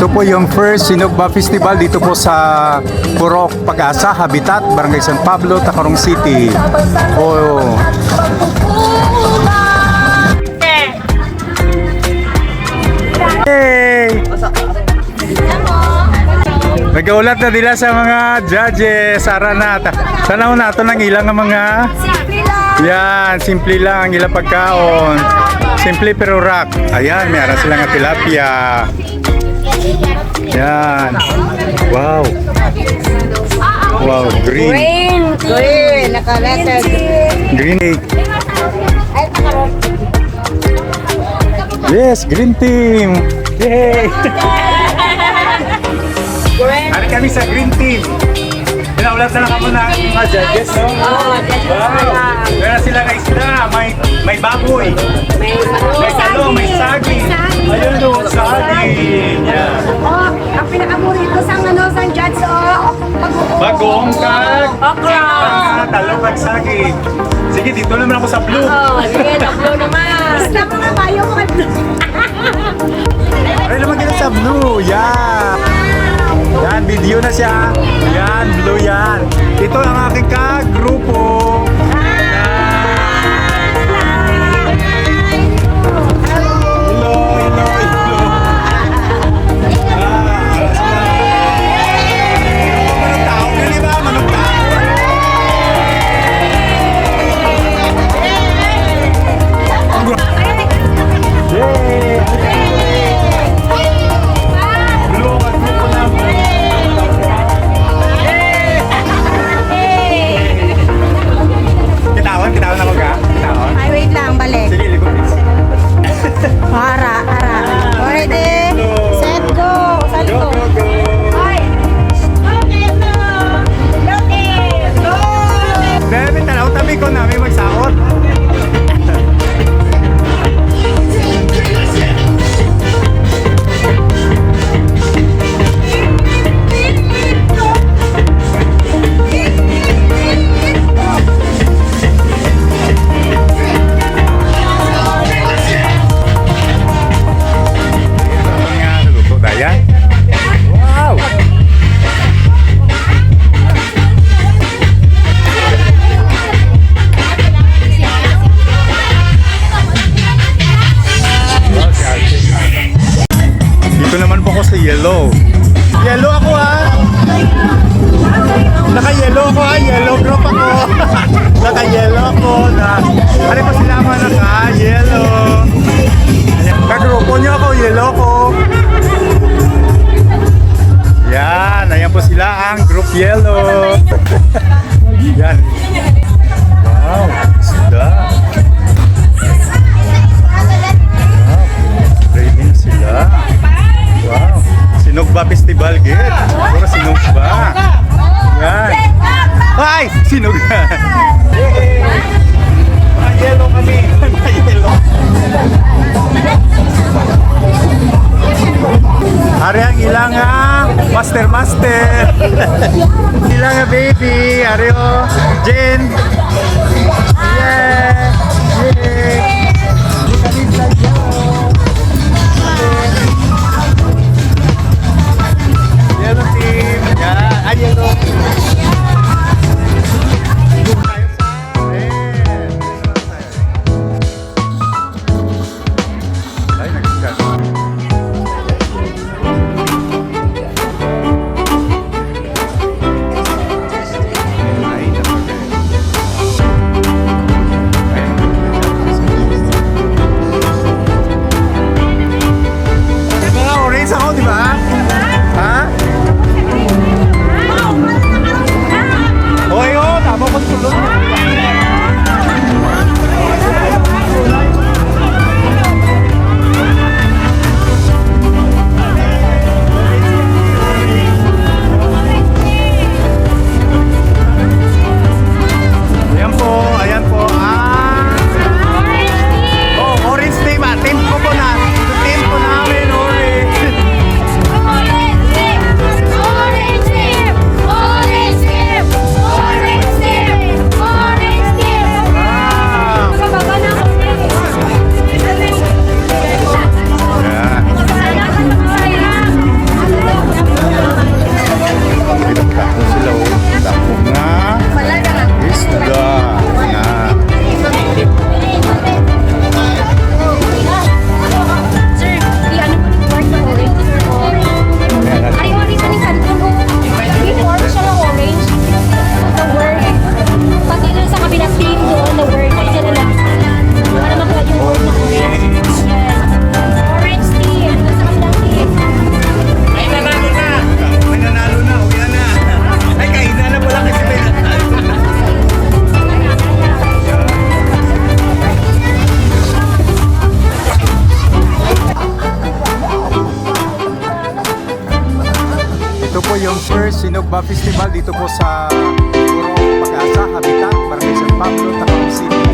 Ito po yung first Sinugba Festival dito po sa Purok Pag-asa, Habitat, Barangay San Pablo, Tacarong City. Oh. Hey! Nag-aulat na nila sa mga judges. Sara na. Tanaw na ito ng ilang mga... Yan, simple lang ang ilang pagkaon. Simple pero rock. Ayan, may ara sila nga tilapia. Yan. Wow. Wow, green. Green, naka-letter. Green egg. Yes, green team. Yay! Hari kami sa green team. Pinaulat na lang kamo na ating mga judges, no? Oo, judges wow. na. Meron sila na isda, may baboy, may talong, may saging. Ayun no, saging. Yeah. Oh, ang pinakaburito sa judge, Bagong kag. okra. Talong kag saging. Sige, dito naman ako sa blue. Oh, sige, tablo naman. Basta mga bayo mo kay blue. Ay naman ganun sa blue. Yan. Yan, video na siya. Yan, blue yan. Ito ang aking ka-grupo. Kitawan ako ka? Kitawan? Ay, wait lang, balik. Sige, likod. Ara. Ready? Set, go. Sa Go, likod. go, go. Bebe, tanaw tabi ko namin magsaot. Wow! Dito naman po ako sa yellow. Yellow ako ha! Naka-yellow ako ha! Yellow group ako! Naka-yellow ako na... Ano pa sila mga naka-yellow? Kagrupo nyo ako, yellow ko! Yan, ayan po sila ang group yellow. Yan. Wow, sila. Wow, ready na sila. Wow, Sinugba Festival gate. Puro Sinugba. Yan. Ay, Sinugba. Mga yellow kami. Mga yellow. Hari ang ilang master. Ilang Hinugba Festival dito po sa Purong Pag-asa, Habitat, Barangay San Pablo, Tacloban City.